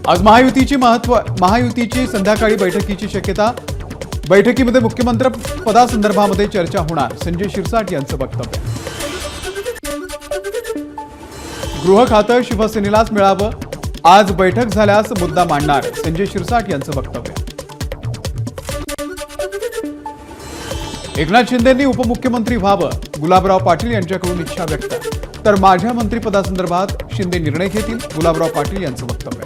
आज महायुतीची संध्याकाळी बैठकीची शक्यता। बैठकीमध्ये मुख्यमंत्री पदासंदर्भामध्ये चर्चा होणार, संजय शिरसाट यांचं वक्तव्य। गृह खातं शिवसेनेलाच मिळावं, आज बैठक झाल्यास मुद्दा मांडणार, संजय शिरसाट यांचं वक्तव्य। एकनाथ शिंदेंनी उपमुख्यमंत्री व्हावं, गुलाबराव पाटील यांच्याकडून इच्छा व्यक्त। तर माझ्या मंत्रिपदासंदर्भात शिंदे निर्णय घेतील, गुलाबराव पाटील यांचं वक्तव्य।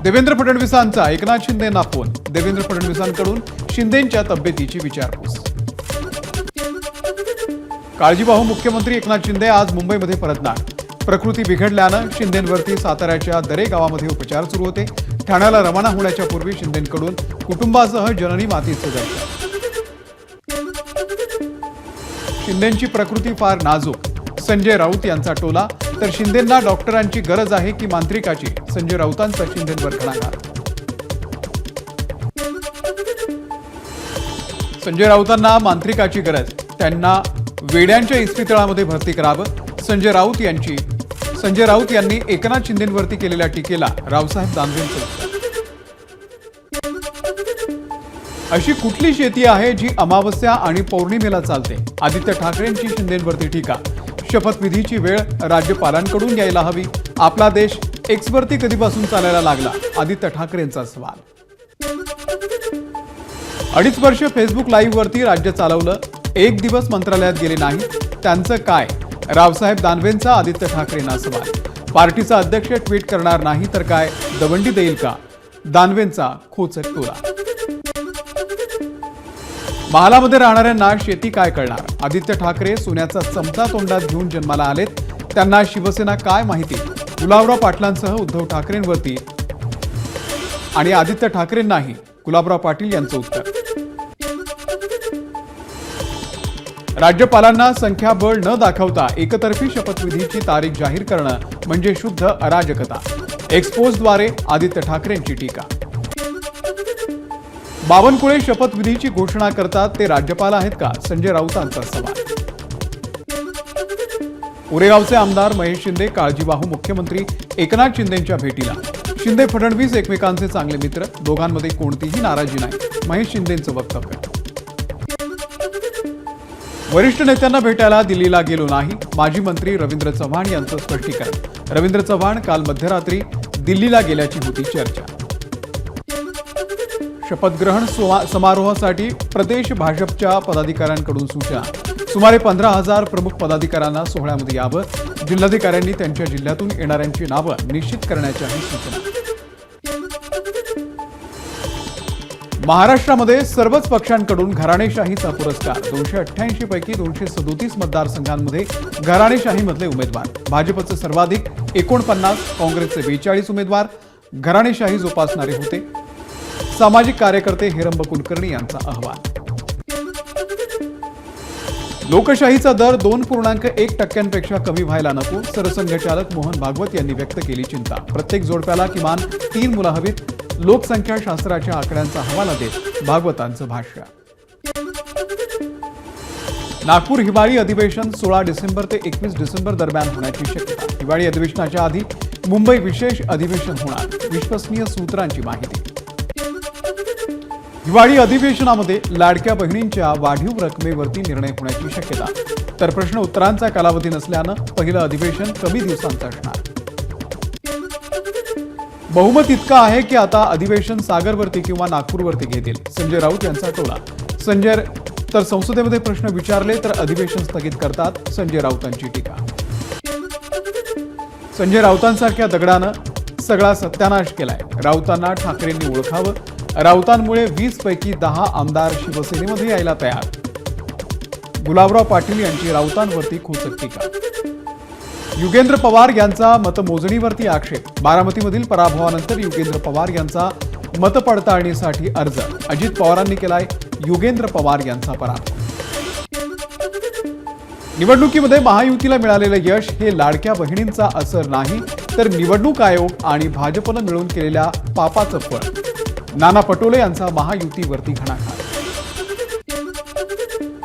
देवेंद्र फडणवीसांचा एकनाथ शिंदेंना फोन, देवेंद्र फडणवीसांकडून शिंदेंच्या तब्येतीची विचारपूस। काळजीवाहू मुख्यमंत्री एकनाथ शिंदे आज मुंबईमध्ये परतणार। प्रकृती बिघडल्यानं शिंदेंवरती साताऱ्याच्या दरे गावामध्ये उपचार सुरू होते। ठाण्याला रवाना होण्याच्या पूर्वी शिंदेंकडून कुटुंबासह जननी मातेचं दर्शन। शिंदेंची प्रकृती फार नाजूक, संजय राऊत यांचा टोला। तर शिंदेंना डॉक्टरांची गरज आहे की मांत्रिकाची, संजय राऊतांचा शिंदेंवर घणाघात। संजय राऊतांना मांत्रिकाची गरज, त्यांना वेड्यांच्या इस्पितळामध्ये भरती करावं। संजय राऊत यांनी एकनाथ शिंदेंवरती केलेल्या टीकेला रावसाहेब दानवेंचं उत्तर। अशी कुठली शेती आहे जी अमावस्या आणि पौर्णिमेला चालते, आदित्य ठाकरेंची शिंदेंवरती टीका। शपथविधीची वेळ राज्यपालांकडून यायला हवी, आपला देश एक्सवरती कधीपासून चालायला लागला, आदित्य ठाकरेंचा सवाल। 2.5 वर्ष फेसबुक लाईव्ह वरती राज्य चालवलं, एक दिवस मंत्रालयात गेले नाही, त्यांचं काय, रावसाहेब दानवेंचा आदित्य ठाकरेंना सवाल। पार्टीचा अध्यक्ष ट्विट करणार नाही तर काय दवंडी देईल का, दानवेंचा खोचक टोला। महालामध्ये राहणाऱ्यांना शेती काय कळणार, आदित्य ठाकरे सोन्याचा चमचा तोंडात घेऊन जन्माला आलेत, त्यांना शिवसेना काय माहिती, गुलाबराव पाटलांसह उद्धव ठाकरेंवरती आणि आदित्य ठाकरेंनाही गुलाबराव पाटील यांचं उत्तर। राज्यपालांना संख्याबळ न दाखवता एकतर्फी शपथविधीची तारीख जाहीर करणं म्हणजे शुद्ध अराजकता, एक्सपोजद्वारे आदित्य ठाकरेंची टीका। बावनकुळे शपथविधीची घोषणा करतात ते राज्यपाल आहेत का, संजय राऊतांचा सवाल। उरेगावचे आमदार महेश शिंदे काळजीवाहू मुख्यमंत्री एकनाथ शिंदेंच्या भेटीला। शिंदे फडणवीस एकमेकांचे चांगले मित्र, दोघांमध्ये कोणतीही नाराजी नाही, महेश शिंदेंचं वक्तव्य। वरिष्ठ नेत्यांना भेटायला दिल्लीला गेलो नाही, माजी मंत्री रवींद्र चव्हाण यांचं स्पष्टीकरण। रवींद्र चव्हाण काल मध्यरात्री दिल्लीला गेल्याची होती चर्चा। शपथग्रहण समारोहासाठी प्रदेश भाजपच्या पदाधिकाऱ्यांकडून सूचना, सुमारे 15,000 प्रमुख पदाधिकाऱ्यांना सोहळ्यामध्ये यावं, जिल्हाधिकाऱ्यांनी त्यांच्या जिल्ह्यातून येणाऱ्यांची नावं निश्चित करण्याच्याही सूचना। महाराष्ट्रामध्ये सर्वच पक्षांकडून घराणेशाहीचा पुरस्कार, 288 पैकी 237 मतदारसंघांमध्ये घराणेशाहीमधले उमेदवार, भाजपचे सर्वाधिक 49, काँग्रेसचे 42 उमेदवार घराणेशाही जोपासणारे होते। सामाजिक कार्यकर्ते हेरंब कुलकर्णी यांचा अहवाल। लोकशाहीचा दर 2.1% कमी व्हायला नको, सरसंघचालक मोहन भागवत यांनी व्यक्त केली चिंता। प्रत्येक जोडप्याला किमान 3 मुलं हवीत, लोकसंख्या शास्त्राच्या आकड्यांचा हवाला देत भागवतांचं भाष्य। नागपूर हिवाळी अधिवेशन 16 डिसेंबर ते 21 डिसेंबर दरम्यान होण्याची शक्यता। हिवाळी अधिवेशनाच्या आधी मुंबई विशेष अधिवेशन होणार, विश्वसनीय सूत्रांची माहिती। हिवाळी अधिवेशनामध्ये लाडक्या बहिणींच्या वाढीव रकमेवरती निर्णय होण्याची शक्यता। तर प्रश्न उत्तरांचा कालावधी नसल्यानं पहिलं अधिवेशन कमी दिवसांचं असणार। बहुमत इतकं आहे की आता अधिवेशन सागरवरती किंवा नागपूरवरती घेतील, संजय राऊत यांचा टोला। तर संसदेमध्ये प्रश्न विचारले तर अधिवेशन स्थगित करतात, संजय राऊतांची टीका। संजय राऊतांसारख्या दगडानं सगळा सत्यानाश केलाय, राऊतांना ठाकरेंनी ओळखावं, राऊतांमुळे 20 पैकी 10 आमदार शिवसेनेमध्ये यायला तयार, गुलाबराव पाटील यांची राऊतांवरती खोचक टीका। युगेंद्र पवार यांचा मतमोजणीवरती आक्षेप, बारामतीमधील पराभवानंतर युगेंद्र पवार यांचा मतपडताळणीसाठी अर्ज, अजित पवारांनी केलाय युगेंद्र पवार यांचा पराभव। निवडणुकीमध्ये महायुतीला मिळालेलं यश हे लाडक्या बहिणींचा असर नाही तर निवडणूक आयोग आणि भाजपनं मिळून केलेल्या पापाचं फळ, नाना पटोले यांचा महायुतीवरती घणाघात।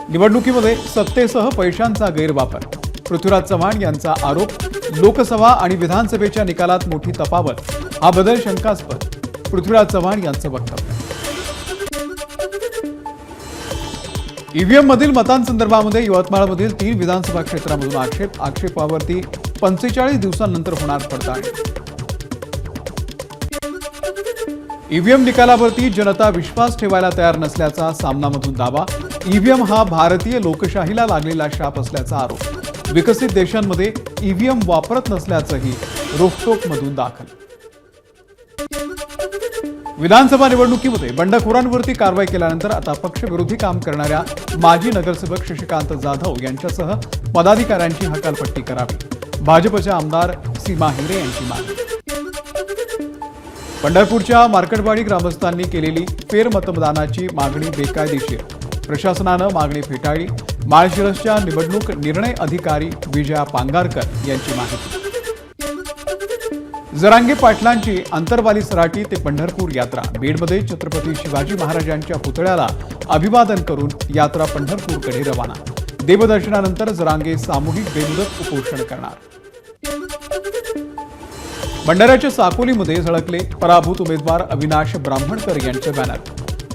निवडणुकीमध्ये सत्तेसह पैशांचा गैरवापर, पृथ्वीराज चव्हाण यांचा आरोप, लोकसभा आणि विधानसभेच्या निकालात मोठी तफावत, हा बदल शंकास्पद, पृथ्वीराज चव्हाण यांचं वक्तव्य. ईव्हीएम मधील मतांसंदर्भामध्ये यवतमाळमधील 3 विधानसभा क्षेत्रामधून आक्षेपावरती 45 दिवसांनंतर होणार पडताळणी. ईव्हीएम निकालावरती जनता विश्वास ठेवायला तयार नसल्याचा सामनामधून दावा. ईव्हीएम हा भारतीय लोकशाहीला लागलेला शाप असल्याचा आरोप. विकसित देशांमध्ये ईव्हीएम वापरत नसल्याचंही रोखठोकमधून दाखल. विधानसभा निवडणुकीमध्ये बंडखोरांवरती कारवाई केल्यानंतर आता पक्षविरोधी काम करणाऱ्या माजी नगरसेवक शशिकांत जाधव यांच्यासह पदाधिकाऱ्यांची हकालपट्टी करावी. भाजपच्या आमदार सीमा हिरे यांची मागणी. पंढरपूरच्या मार्कटवाडी ग्रामस्थांनी केलेली फेरमतदानाची मागणी बेकायदेशीर, प्रशासनानं मागणी फेटाळली. माळशिरसच्या निवडणूक निर्णय अधिकारी विजया पांगारकर यांची माहिती. जरांगे पाटलांची आंतरवाली सराटी ते पंढरपूर यात्रा. बीडमध्ये छत्रपती शिवाजी महाराजांच्या पुतळ्याला अभिवादन करून यात्रा पंढरपूरकडे रवाना. देवदर्शनानंतर जरांगे सामूहिक बेमुदत उपोषण करणार. भंडाऱ्याच्या साकोलीमध्ये झळकले पराभूत उमेदवार अविनाश ब्राह्मणकर यांचे बॅनर.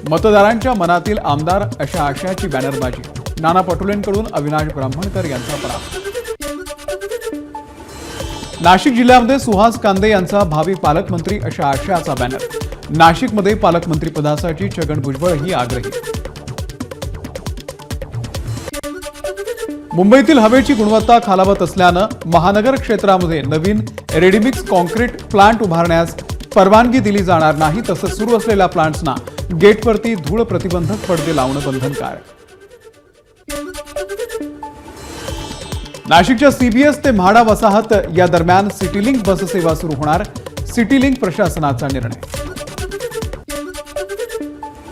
मतदारांच्या मनातील आमदार अशा आशयाची बॅनरबाजी. नाना पटोलेंकडून अविनाश ब्राह्मणकर यांचा पराभव. नाशिक जिल्ह्यामध्ये सुहास कांदे यांचा भावी पालकमंत्री अशा आशयाचा बॅनर. नाशिकमध्ये पालकमंत्रीपदासाठी छगन भुजबळही आग्रही. मुंबईतील हवेची गुणवत्ता खालावत असल्यानं महानगर क्षेत्रामध्ये नवीन रेडीमिक्स कॉन्क्रीट प्लांट उभारण्यास परवानगी दिली जाणार नाही. तसंच सुरू असलेल्या प्लांट्सना गेटवरती धूळ प्रतिबंधक पडदे लावणं बंधनकारक. नाशिकच्या सीबीएस ते म्हाडा वसाहत या दरम्यान सिटीलिंक बससेवा सुरू होणार. सिटीलिंक प्रशासनाचा निर्णय.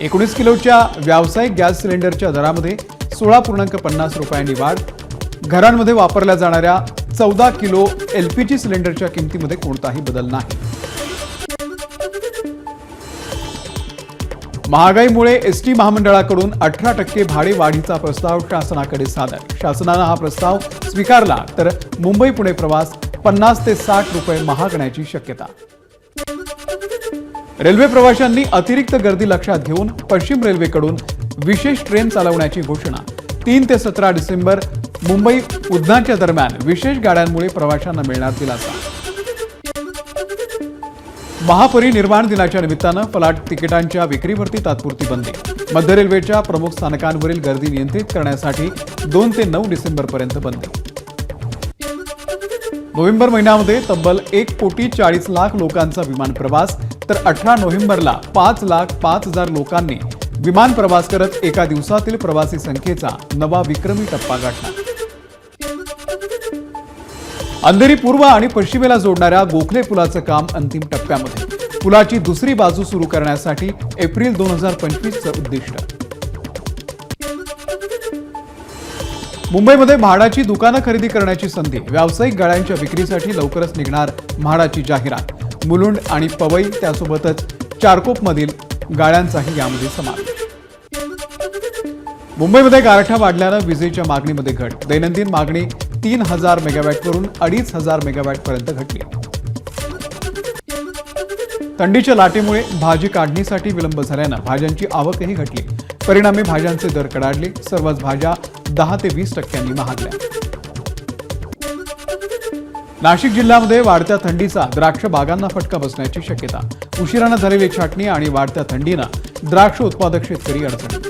19 किलोच्या व्यावसायिक गॅस सिलेंडरच्या दरामध्ये 16.50 रुपयांनी वाढ. घरांमध्ये वापरल्या जाणाऱ्या 14 किलो एलपीजी सिलेंडरच्या किमतीमध्ये कोणताही बदल नाही. महागाईमुळे एसटी महामंडळाकडून 18% भाडे वाढीचा प्रस्ताव शासनाकडे सादर. शासनानं हा प्रस्ताव स्वीकारला तर मुंबई पुणे प्रवास 50 ते 60 रुपये महागण्याची शक्यता. रेल्वे प्रवाशांनी अतिरिक्त गर्दी लक्षात घेऊन पश्चिम रेल्वेकडून विशेष ट्रेन चालवण्याची घोषणा. 3 ते 17 डिसेंबर मुंबई उधनाच्या दरम्यान विशेष गाड्यांमुळे प्रवाशांना मिळणार दिलासा. महापरिनिर्वाण दिनाच्या निमित्तानं फलाट तिकिटांच्या विक्रीवरती तात्पुरती बंदी. मध्य रेल्वेच्या प्रमुख स्थानकांवरील गर्दी नियंत्रित करण्यासाठी 2 ते 9 डिसेंबरपर्यंत बंदी. नोव्हेंबर महिन्यामध्ये तब्बल 1,40,00,000 लोकांचा विमान प्रवास, तर 18 नोव्हेंबरला 5,05,000 लोकांनी विमान प्रवास करत एका दिवसातील प्रवासी संख्येचा नवा विक्रमी टप्पा गाठला. अंधेरी पूर्व आणि पश्चिमेला जोडणाऱ्या गोखले पुलाचं काम अंतिम टप्प्यामध्ये. पुलाची दुसरी बाजू सुरू करण्यासाठी एप्रिल 2025चं उद्दिष्ट. मुंबईमध्ये म्हाडाची दुकानं खरेदी करण्याची संधी. व्यावसायिक गाड्यांच्या विक्रीसाठी लवकरच निघणार म्हाडाची जाहिरात. मुलुंड आणि पवई त्यासोबतच चारकोपमधील गाड्यांचाही यामध्ये समावेश. मुंबईमध्ये गारठा वाढल्यानं विजेच्या मागणीमध्ये घट. दैनंदिन मागणी 3,000 मेगावॅटवरून 2,500 मेगावॅटपर्यंत घटली. थंडीच्या लाटेमुळे भाजी काढणीसाठी विलंब झाल्यानं भाज्यांची आवकही घटली. परिणामी भाज्यांचे दर कडाडले. सर्वच भाज्या 10 ते 20% महागल्या. नाशिक जिल्ह्यामध्ये वाढत्या थंडीचा द्राक्ष बागांना फटका बसण्याची शक्यता. उशिरानं झालेली छाटणी आणि वाढत्या थंडीनं द्राक्ष उत्पादक शेतकरी अडचणीत.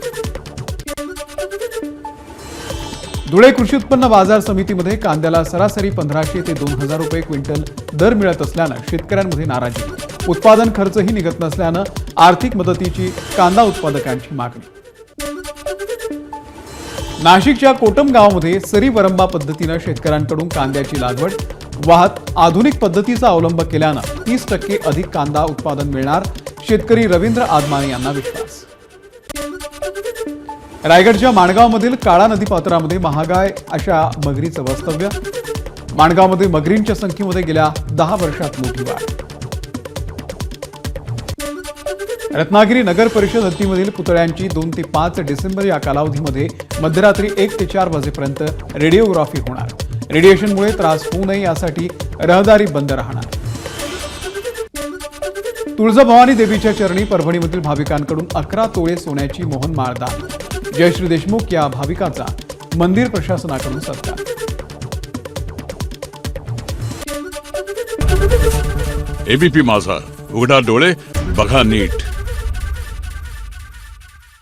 धुळे कृषी उत्पन्न बाजार समितीमध्ये कांद्याला सरासरी 1500 ते 2,000 रुपये क्विंटल दर मिळत असल्यानं शेतकऱ्यांमध्ये नाराजी. उत्पादन खर्चही निघत नसल्यानं आर्थिक मदतीची कांदा उत्पादकांची मागणी. नाशिकच्या कोटम गावामध्ये सरी वरंबा पद्धतीनं शेतकऱ्यांकडून कांद्याची लागवड. वाहत आधुनिक पद्धतीचा अवलंब केल्यानं 30% अधिक कांदा उत्पादन मिळणार. शेतकरी रवींद्र आदमाने यांना विश्वास. रायगडच्या माणगावमधील काळा नदीपात्रामध्ये महागाय अशा मगरीचं वास्तव्य. माणगावमध्ये मगरींच्या संख्येमध्ये गेल्या 10 वर्षात मोठी वाढ. रत्नागिरी नगर परिषद हद्दीमधील पुतळ्यांची 2 ते 5 डिसेंबर या कालावधीमध्ये मध्यरात्री 1 ते 4 वाजेपर्यंत रेडिओग्राफी होणार. रेडिएशनमुळे त्रास होऊ नये यासाठी रहदारी बंद राहणार. तुळजाभवानी देवीच्या चरणी परभणीमधील भाविकांकडून 11 तोळे सोन्याची मोहन माळ दान. जयश्री देशमुख या भाविकाचा मंदिर प्रशासनाकडून सत्कार. एबीपी माझा, उघडा डोळे बघा नीट.